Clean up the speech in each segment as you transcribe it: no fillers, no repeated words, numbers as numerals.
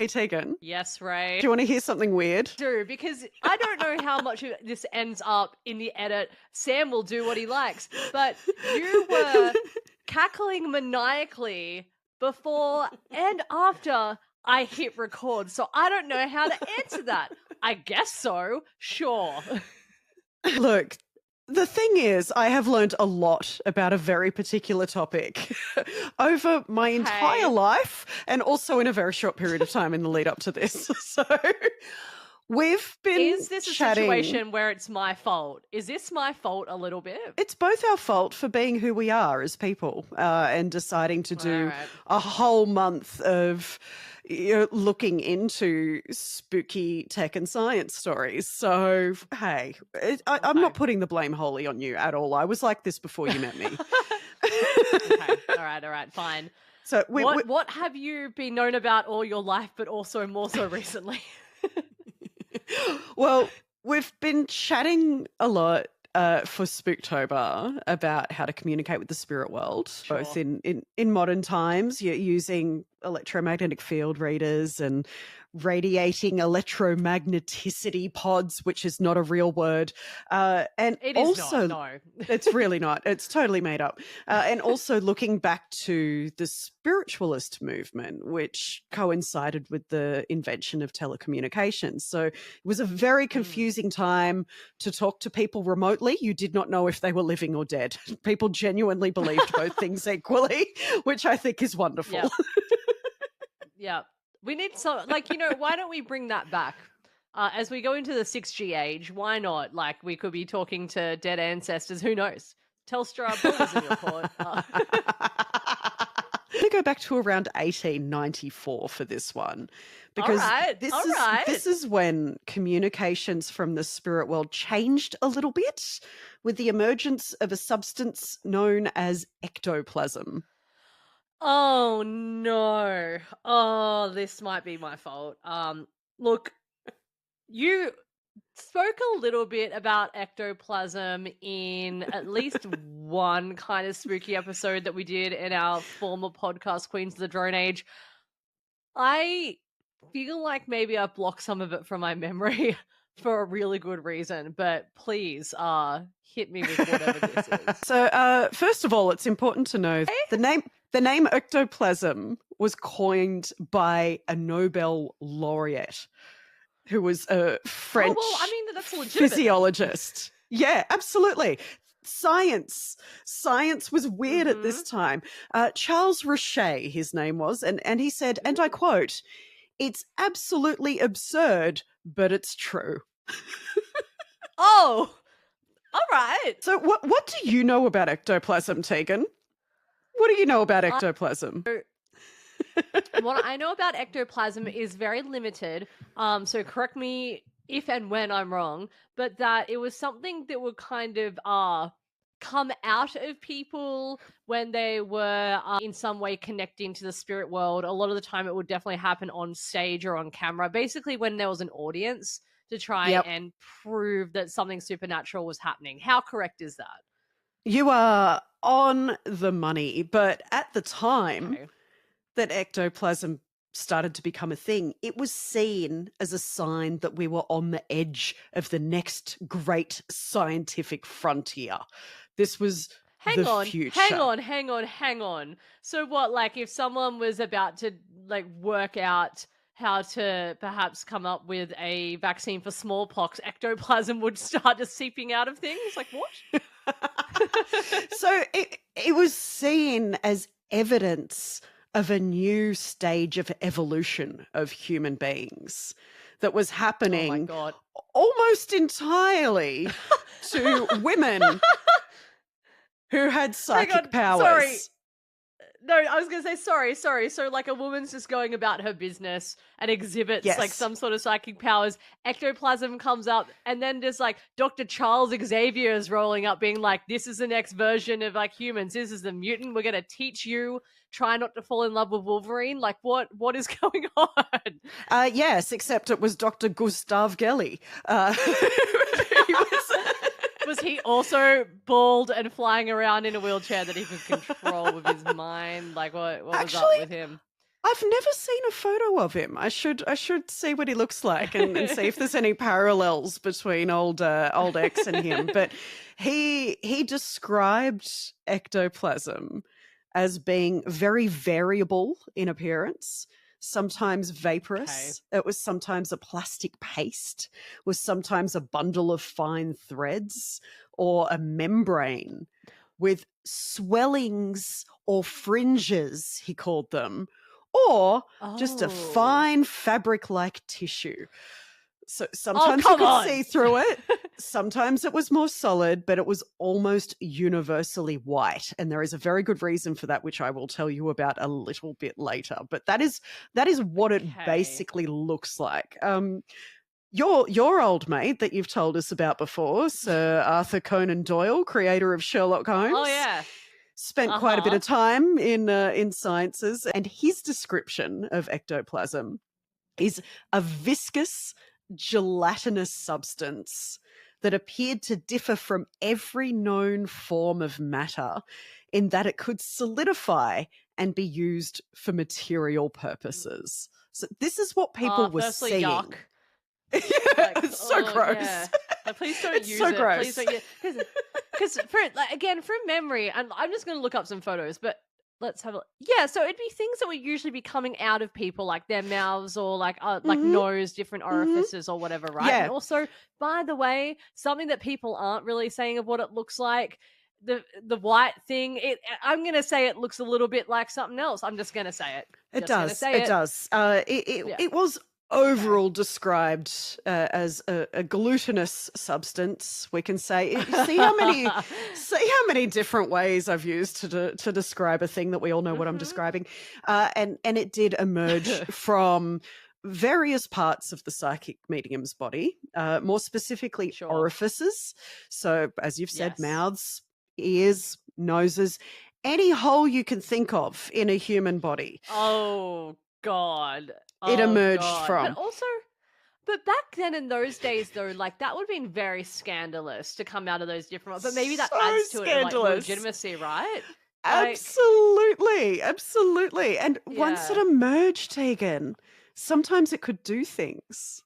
Hey, Tegan. Yes, Ray. Do you want to hear something weird? Do, because I don't know how much of this ends up in the edit. Sam will do what he likes. But you were cackling maniacally before and after I hit record. So I don't know how to answer that. I guess so. Sure. Look, the thing is, I have learned a lot about a very particular topic over my entire life and also in a very short period of time in the lead up to this. So we've been Is this a chatting. situation where it's my fault? Is this my fault a little bit? It's both our fault for being who we are as people and deciding to do Alright. a whole month of looking into spooky tech and science stories. So, hey, I'm not putting the blame wholly on you at all. I was like this before you met me. Okay. All right, fine. So what have you been known about all your life, but also more so recently? Well, we've been chatting a lot for Spooktober about how to communicate with the spirit world, both in modern times. You're using electromagnetic field readers and radiating electromagneticity pods, which is not a real word. And It is also, not, no. It's really not. It's totally made up. And also looking back to the spiritualist movement, which coincided with the invention of telecommunications. So it was a very confusing time to talk to people remotely. You did not know if they were living or dead. People genuinely believed both things equally, which I think is wonderful. Yep. Yeah. We need some, like, why don't we bring that back? As we go into the 6G age, why not? Like, we could be talking to dead ancestors. Who knows? Telstra, builders in your court. We go back to around 1894 for this one, because this is when communications from the spirit world changed a little bit with the emergence of a substance known as ectoplasm. Oh no. Oh, this might be my fault. Look, you spoke a little bit about ectoplasm in at least one kind of spooky episode that we did in our former podcast, Queens of the Drone Age. I feel like maybe I blocked some of it from my memory for a really good reason, but please hit me with whatever this is. So first of all, it's important to know the name ectoplasm was coined by a Nobel laureate who was a French that's legitimate. physiologist. Yeah, absolutely. Science was weird at this time. Charles Richet, his name was, and he said, and I quote, "It's absolutely absurd, but it's true." Oh, all right. So what do you know about ectoplasm, Tegan? What do you know about ectoplasm? What I know about ectoplasm is very limited. So correct me if and when I'm wrong, but that it was something that would kind of come out of people when they were in some way connecting to the spirit world. A lot of the time it would definitely happen on stage or on camera, basically when there was an audience, to try and prove that something supernatural was happening. How correct is that? You are on the money, but at the time that ectoplasm started to become a thing, it was seen as a sign that we were on the edge of the next great scientific frontier. This was the future. Hang on. So what, like if someone was about to like work out how to perhaps come up with a vaccine for smallpox, ectoplasm would start just seeping out of things? Like what? So it was seen as evidence of a new stage of evolution of human beings that was happening almost entirely to women who had psychic powers. Sorry. No, I was going to say sorry. So like a woman's just going about her business and exhibits like some sort of psychic powers. Ectoplasm comes up and then just like Dr. Charles Xavier is rolling up being like, this is the next version of like humans. This is the mutant. We're going to teach you. Try not to fall in love with Wolverine. Like what is going on? Yes, except it was Dr. Gustav Gelly. Was he also bald and flying around in a wheelchair that he could control with his mind? Like, what was up with him? I've never seen a photo of him. I should see what he looks like and see if there's any parallels between old X and him. But he described ectoplasm as being very variable in appearance, sometimes vaporous. Okay. It was sometimes a plastic paste, was sometimes a bundle of fine threads or a membrane with swellings or fringes, he called them, or just a fine fabric-like tissue. So sometimes you could see through it. Sometimes it was more solid, but it was almost universally white. And there is a very good reason for that, which I will tell you about a little bit later. But that is what it basically looks like. Your old mate that you've told us about before, Sir Arthur Conan Doyle, creator of Sherlock Holmes. Oh, yeah. Spent quite a bit of time in sciences, and his description of ectoplasm is a viscous, gelatinous substance that appeared to differ from every known form of matter in that it could solidify and be used for material purposes. So this is what people were seeing. Yuck. Like, it's so gross. Yeah. Like, please don't it's use so it. Gross. Please don't use it. Because again, from memory, and I'm just going to look up some photos, but let's have a look. Yeah, so it'd be things that would usually be coming out of people, like their mouths or like nose, different orifices or whatever, right? Yeah. And also, by the way, something that people aren't really saying of what it looks like, the white thing, I'm going to say it looks a little bit like something else. I'm just going to say it. It does. It was overall described as a glutinous substance, we can say. See how many different ways I've used to describe a thing that we all know what I'm describing. And it did emerge from various parts of the psychic medium's body, more specifically orifices. So as you've said, mouths, ears, noses, any hole you can think of in a human body. Oh, God. It emerged from. But back then in those days, though, like that would have been very scandalous to come out of those different. But maybe that adds to it, like legitimacy, right? Absolutely. And once it emerged, Tegan, sometimes it could do things.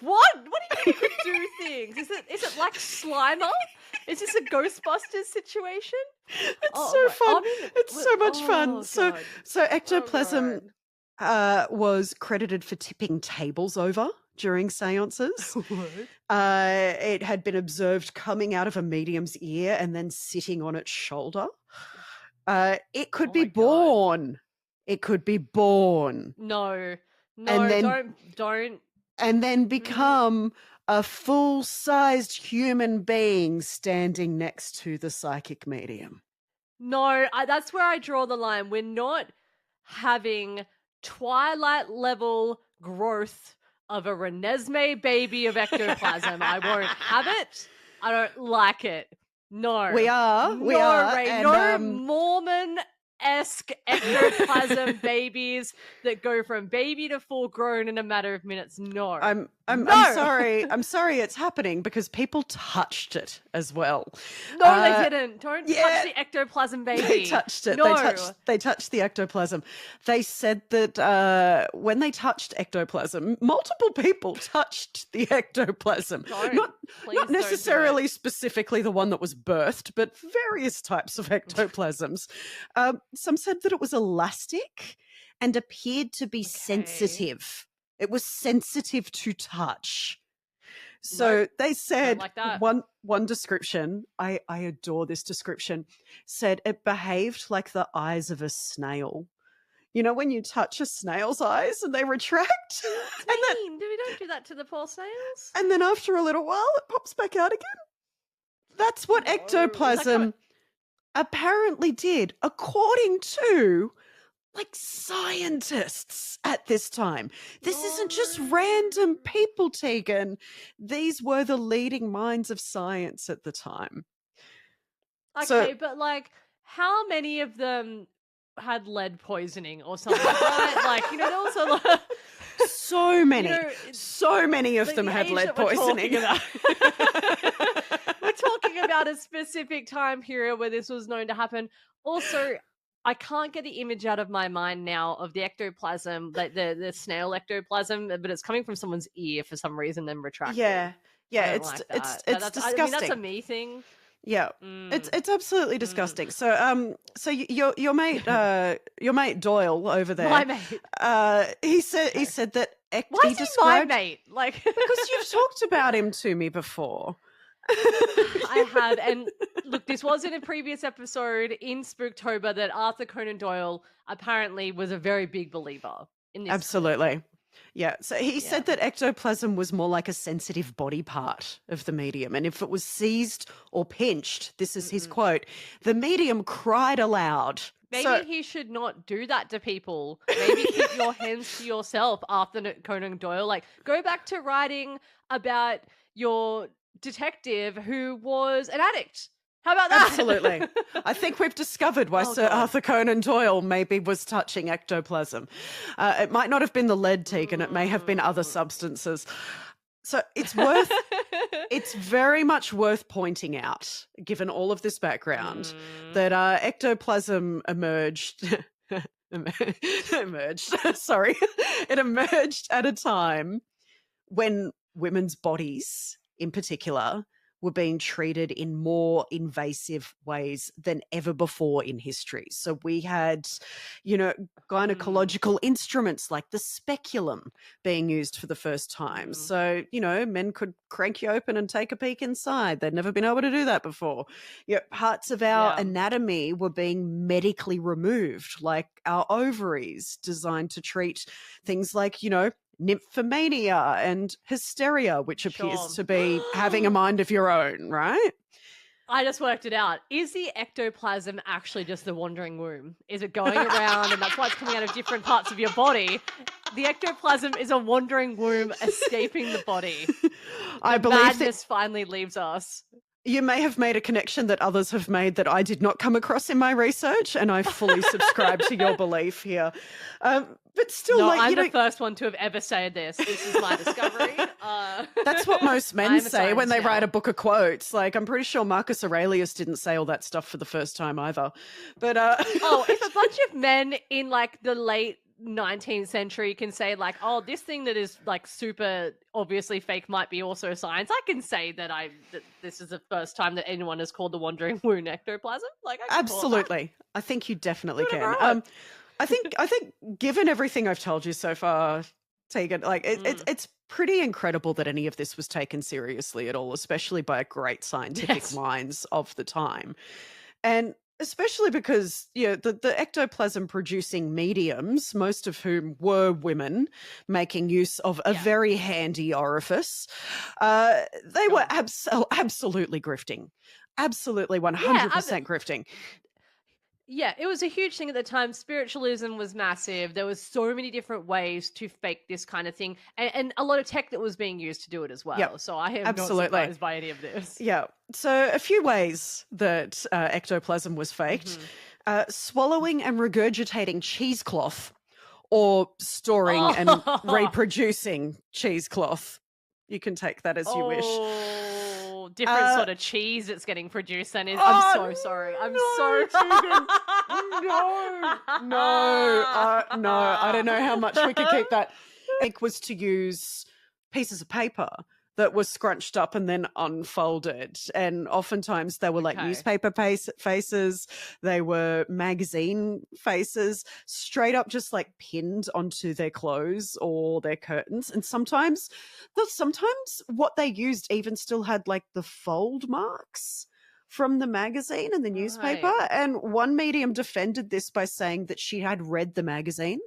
What? What do you mean it could do things? Is it like Slimer? Is this a Ghostbusters situation? It's so fun. It's so much fun. God. So ectoplasm was credited for tipping tables over during seances. It had been observed coming out of a medium's ear and then sitting on its shoulder. It could be born. God. It could be born. No, and then, don't. And then become a full-sized human being standing next to the psychic medium. No, that's where I draw the line. We're not having Twilight level growth of a Renesmee baby of ectoplasm. I won't have it. I don't like it. No. We are. Ray, and, no Mormon-esque ectoplasm babies that go from baby to full grown in a matter of minutes. No. I'm sorry. I'm sorry it's happening because people touched it as well. No, they didn't. Don't touch the ectoplasm baby. They touched it. No. They touched the ectoplasm. They said that when they touched ectoplasm, multiple people touched the ectoplasm. Not necessarily specifically the one that was birthed, but various types of ectoplasms. Some said that it was elastic and appeared to be sensitive. It was sensitive to touch. So they said like that. one description, I adore this description, said it behaved like the eyes of a snail. You know when you touch a snail's eyes and they retract? We don't do that to the poor snails. And then after a little while it pops back out again. That's what ectoplasm apparently did, according to scientists at this time. This isn't just random people, Tegan. These were the leading minds of science at the time. Okay, but how many of them had lead poisoning or something, right? There was so many. So many of them had lead poisoning. We're talking about a specific time period where this was known to happen. Also, I can't get the image out of my mind now of the ectoplasm, like the snail ectoplasm, but it's coming from someone's ear for some reason, then retracting. Yeah. I Yeah, don't it's like it's that. it's I mean, that's a disgusting. me thing. Yeah. Mm, It's absolutely mm. disgusting. So your mate Doyle over My there, mate. he Okay. said that Why he is he my described, mate? Like, because you've talked about him to me before. I have. And look, this was in a previous episode in Spooktober that Arthur Conan Doyle apparently was a very big believer in this kind of thing. Absolutely. Yeah. So he Yeah. said that ectoplasm was more like a sensitive body part of the medium. And if it was seized or pinched, this is his Mm-mm. quote, the medium cried aloud. So Maybe he should not do that to people. Maybe keep your hands to yourself, Arthur Conan Doyle. Like, go back to writing about your detective who was an addict. How about absolutely. that? I think we've discovered why Oh, Sir God. Arthur Conan Doyle maybe was touching ectoplasm. It might not have been the lead, Tegan. It may have been other Mm. substances. So it's very much worth pointing out, given all of this background, Mm. that ectoplasm emerged. Emerged. Sorry, it emerged at a time when women's bodies, in particular, were being treated in more invasive ways than ever before in history. So we had, Mm. gynecological instruments like the speculum being used for the first time. Mm. So, men could crank you open and take a peek inside. They'd never been able to do that before. Parts of our Yeah. anatomy were being medically removed, like our ovaries, designed to treat things like, nymphomania and hysteria, which appears Sure. to be having a mind of your own, right? I just worked it out. Is the ectoplasm actually just the wandering womb? Is it going around and that's why it's coming out of different parts of your body? The ectoplasm is a wandering womb escaping the body. I The believe that madness finally leaves us. you may have made a connection that others have made that I did not come across in my research, and I fully subscribe to your belief here. But still, No, like, I'm the first one to have ever said this. This is my discovery. that's what most men I'm a say when science they write now. a book of quotes. Like, I'm pretty sure Marcus Aurelius didn't say all that stuff for the first time either. But Oh, if a bunch of men in like the late 19th century can say like, oh, this thing that is like super obviously fake might be also science, I can say that this is the first time that anyone has called the wandering wound ectoplasm. Like, I can call it that. absolutely, I think you definitely Whatever can. I want. I think given everything I've told you so far, Tegan, like it's pretty incredible that any of this was taken seriously at all, especially by great scientific Yes. minds of the time. And especially because, the ectoplasm producing mediums, most of whom were women making use of a Yeah. very handy orifice, they were absolutely grifting. Absolutely 100% grifting. Yeah, it was a huge thing at the time. Spiritualism was massive. There was so many different ways to fake this kind of thing, and a lot of tech that was being used to do it as well. Yep, So I am not absolutely. surprised by any of this. Yeah. So a few ways that ectoplasm was faked. Swallowing and regurgitating cheesecloth, or storing and reproducing cheesecloth. You can take that as you wish. Oh, different sort of cheese that's getting produced. Then is. Oh, I'm so sorry. I'm no, so Tegan. No. I don't know how much we could keep that. It was to use pieces of paper that were scrunched up and then unfolded. And oftentimes they were like newspaper faces, they were magazine faces, straight up just like pinned onto their clothes or their curtains. And sometimes what they used even still had like the fold marks from the magazine and the newspaper. Right. And one medium defended this by saying that she had read the magazine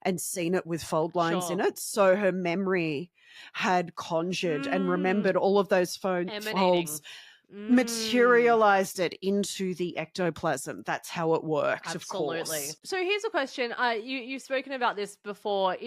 and seen it with fold lines in Sure. it. So her memory had conjured and remembered all of those folds, materialized it into the ectoplasm. That's how it worked, Absolutely. of course. So here's a question. You've spoken about this before.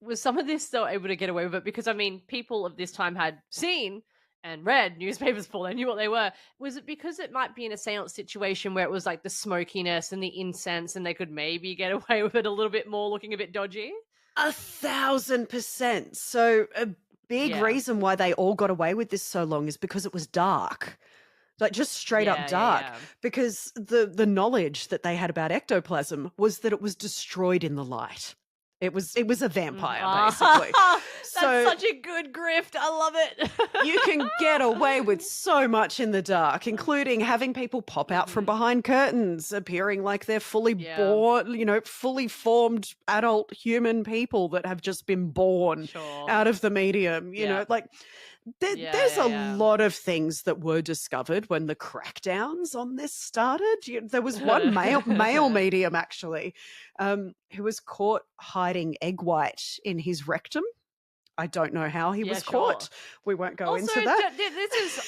Was some of this still able to get away with it? Because I mean, people of this time had seen and read newspapers before they knew what they were. Was it because it might be in a seance situation where it was like the smokiness and the incense and they could maybe get away with it a little bit more, looking a bit dodgy? 1,000%. So a big Yeah. reason why they all got away with this so long is because it was dark. like just straight up dark, because the knowledge that they had about ectoplasm was that it was destroyed in the light. It was a vampire, basically. That's such a good grift. I love it. You can get away with so much in the dark, including having people pop out from behind curtains, appearing like they're fully born, fully formed adult human people that have just been born out of the medium. You know, like there's a lot of things that were discovered when the crackdowns on this started. There was one male medium, actually, who was caught hiding egg white in his rectum. I don't know how he was caught. We won't go into that.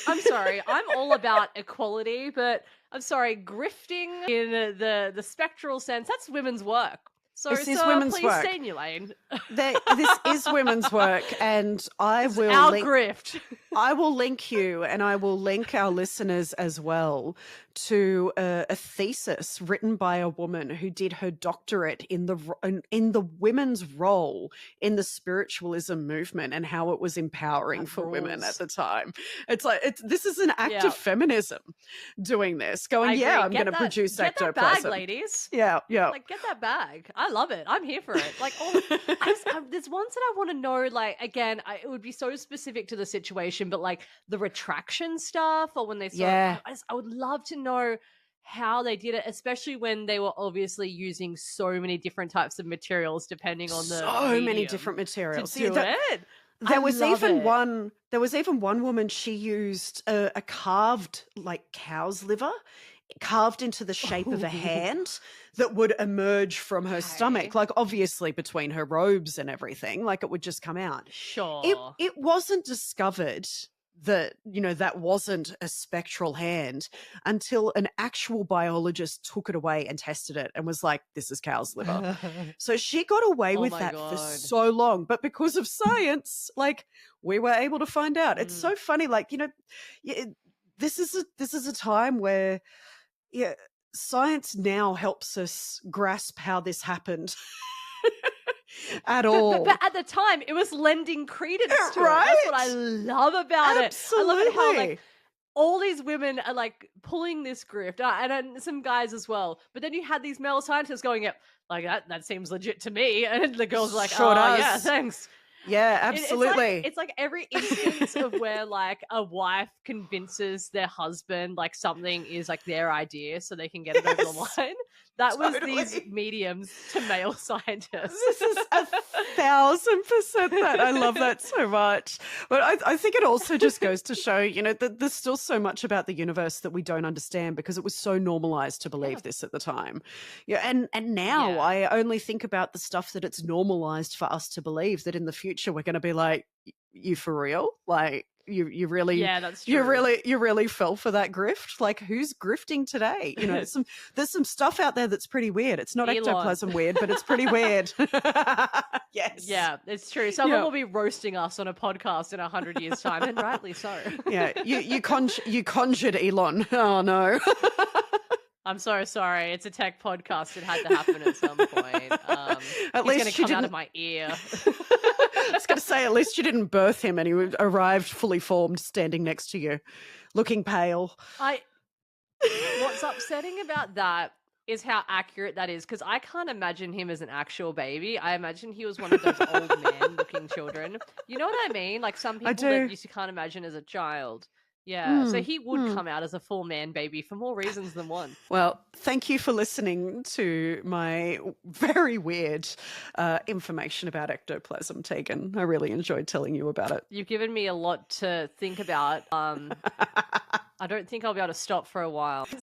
I'm sorry, I'm all about equality, but I'm sorry, grifting in the spectral sense, that's women's work. So, this is women's work. Stay in your lane. This is women's work, and I will grift. I will link you, and I will link our listeners as well to a thesis written by a woman who did her doctorate in the women's role in the spiritualism movement and how it was empowering for women at the time. It's like this is an act of feminism doing this, going, I'm going to produce ectoplasm. Get that bag, ladies. Yeah. Like, get that bag. I love it. I'm here for it. Like, there's ones that I want to know. Like, again, it would be so specific to the situation, but like the retraction stuff, or when they saw I would love to know how they did it, especially when they were obviously using so many different types of materials depending on the many different materials. To do it. There was even one woman, she used a carved like cow's liver carved into the shape of a hand that would emerge from her stomach, like obviously between her robes and everything, like it would just come out. Sure. It wasn't discovered that, that wasn't a spectral hand until an actual biologist took it away and tested it and was like, this is cow's liver. So she got away with that for so long. But because of science, like, we were able to find out. It's so funny. Like, this is a time where science now helps us grasp how this happened. At all. But at the time, it was lending credence to it. That's what I love about it. I love it how, like, all these women are, like, pulling this grift, and some guys as well. But then you had these male scientists going, like, that seems legit to me. And the girls are like, yeah, thanks. Yeah, absolutely. It's like every instance of where, like, a wife convinces their husband, like, something is, like, their idea so they can get it over the line. That was these mediums to male scientists. This is 1,000% that. I love that so much. But I think it also just goes to show, that there's still so much about the universe that we don't understand because it was so normalized to believe this at the time. Yeah, and now I only think about the stuff that it's normalized for us to believe, that in the future we're going to be like, you for real? Like, you really, that's true. You really fell for that grift. Like, who's grifting today? There's some stuff out there that's pretty weird. It's not ectoplasm weird, but it's pretty weird. Yes. Yeah, it's true. Someone will be roasting us on a podcast in 100 years' time, and rightly so. Yeah, you conjured Elon. Oh no. I'm so sorry. It's a tech podcast. It had to happen at some point. At least going to come out of my ear. I was going to say, at least you didn't birth him and he arrived fully formed, standing next to you, looking pale. What's upsetting about that is how accurate that is, because I can't imagine him as an actual baby. I imagine he was one of those old man-looking children. You know what I mean? Like some people that you can't imagine as a child. Yeah, so he would come out as a full man baby for more reasons than one. Well, thank you for listening to my very weird information about ectoplasm, Tegan. I really enjoyed telling you about it. You've given me a lot to think about. I don't think I'll be able to stop for a while.